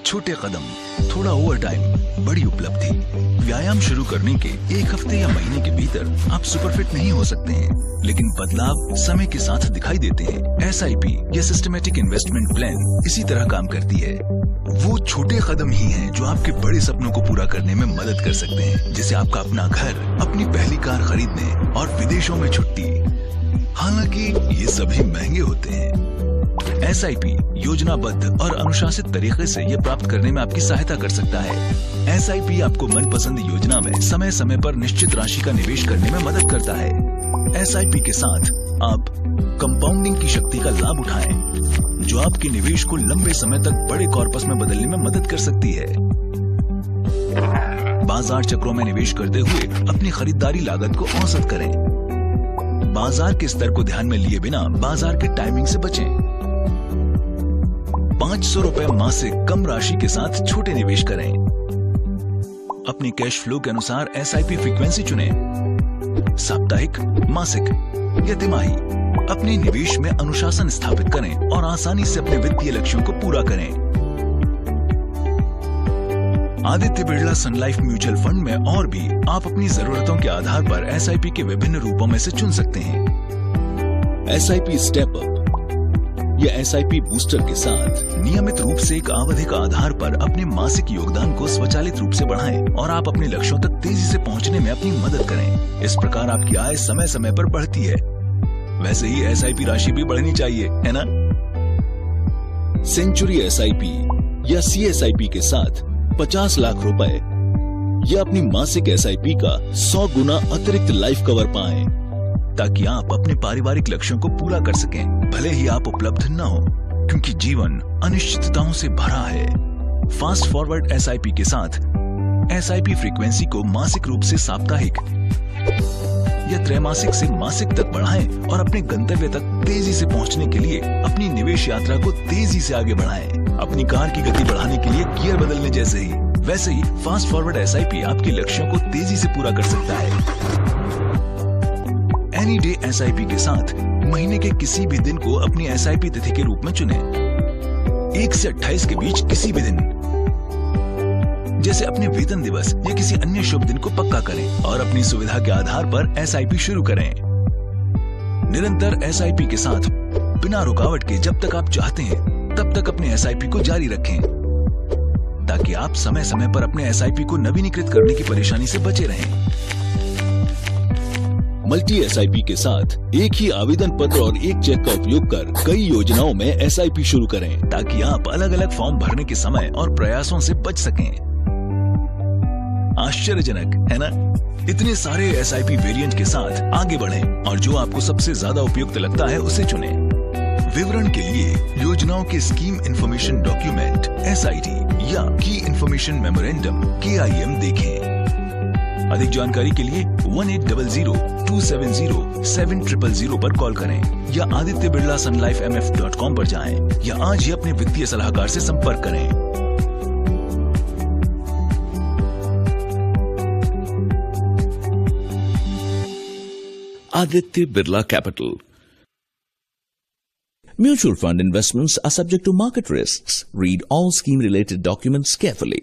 छोटे कदम, थोड़ा over time, बड़ी उपलब्धि। व्यायाम शुरू करने के 1 हफ्ते या महीने के भीतर आप सुपरफिट नहीं हो सकते हैं, लेकिन बदलाव समय के साथ दिखाई देते हैं। SIP या सिस्टमेटिक इन्वेस्टमेंट प्लान इसी तरह काम करती है। वो छोटे कदम ही हैं जो आपके बड़े सपनों को पूरा करने में मदद कर सकते हैं, जैसे आपका अपना घर, अपनी पहली कार खरीदने और विदेशों में छुट्टी। हालांकि ये सभी महंगे होते हैं। SIP योजनाबद्ध और अनुशासित तरीके से ये प्राप्त करने में आपकी सहायता कर सकता है। SIP आपको मनपसंद योजना में समय समय पर निश्चित राशि का निवेश करने में मदद करता है। SIP के साथ आप कंपाउंडिंग की शक्ति का लाभ उठाएं, जो आपके निवेश को लंबे समय तक बड़े कॉर्पस में बदलने में मदद कर सकती है। बाजार चक्रों में निवेश करते हुए अपनी खरीदारी लागत को औसत करें। बाजार के स्तर को ध्यान में लिए बिना बाजार के टाइमिंग से बचें। 500 रुपए मासिक कम राशि के साथ छोटे निवेश करें। अपनी कैश फ्लो के अनुसार SIP फ्रीक्वेंसी चुनें, साप्ताहिक, मासिक या तिमाही। अपने निवेश में अनुशासन स्थापित करें और आसानी से अपने वित्तीय लक्ष्यों को पूरा करें। आदित्य बिरला सन लाइफ म्यूचुअल फंड में और भी आप अपनी जरूरतों के आधार पर SIP के विभिन्न रूपों में से चुन सकते हैं। SIP स्टेप अप या SIP बूस्टर के साथ नियमित रूप से एक आवधिक आधार पर अपने मासिक योगदान को स्वचालित रूप से बढ़ाएं और आप अपने लक्ष्यों तक तेजी से पहुंचने में अपनी मदद करें। इस प्रकार आपकी आय समय समय पर बढ़ती है। वैसे ही SIP राशि भी बढ़नी चाहिए, है ना? सेंचुरी SIP या CSIP के साथ 50 लाख रुपए या अपनी मासिक SIP का 100 गुना अतिरिक्त लाइफ कवर पाएं, ताकि आप अपने पारिवारिक लक्ष्यों को पूरा कर सकें, भले ही आप उपलब्ध न हो, क्योंकि जीवन अनिश्चितताओं से भरा है। फास्ट फॉरवर्ड SIP के साथ SIP फ्रीक्वेंसी को मासिक रूप से साप्ताहिक या त्रैमासिक से मासिक तक बढ़ाएं और अपने गंतव्य तक तेजी से पहुंचने के लिए अपनी निवेश यात्रा को तेजी से आगे बढ़ाएं। अपनी कार की गति बढ़ाने के लिए गियर बदलने जैसे ही, वैसे ही फास्ट फॉरवर्ड SIP आपके लक्ष्यों को तेजी से पूरा कर सकता है। एनी डे SIP के साथ महीने के किसी भी दिन को अपनी SIP तिथि के रूप में चुनें। 1 से 28 के बीच किसी भी दिन, जैसे अपने वेतन दिवस या किसी अन्य शुभ दिन को पक्का करें और अपनी सुविधा के आधार पर SIP शुरू करें। निरंतर SIP के साथ बिना रुकावट के जब तक आप चाहते हैं तब तक अपने SIP को जारी रखें, ताकि आप समय समय पर अपने SIP को नवीनीकृत करने की परेशानी से बचे रहें। मल्टी SIP के साथ एक ही आवेदन पत्र और एक चेक का उपयोग कर कई योजनाओं में SIP शुरू करें, ताकि आप अलग अलग फॉर्म भरने के समय और प्रयासों से बच सकें। आश्चर्यजनक है ना? इतने सारे SIP वेरिएंट के साथ आगे बढ़ें और जो आपको सबसे ज्यादा उपयुक्त लगता है उसे चुनें। विवरण के लिए योजनाओं के स्कीम इंफॉर्मेशन डॉक्यूमेंट SID या की इंफॉर्मेशन मेमोरेंडम KIM देखें। अधिक जानकारी के लिए 1800-270-7000 पर कॉल करें या आदित्य बिरला सन लाइफ MF.com पर जाएं या आज ही अपने वित्तीय सलाहकार से संपर्क करें। Aditya Birla Capital. Mutual fund investments are subject to market risks. Read all scheme-related documents carefully.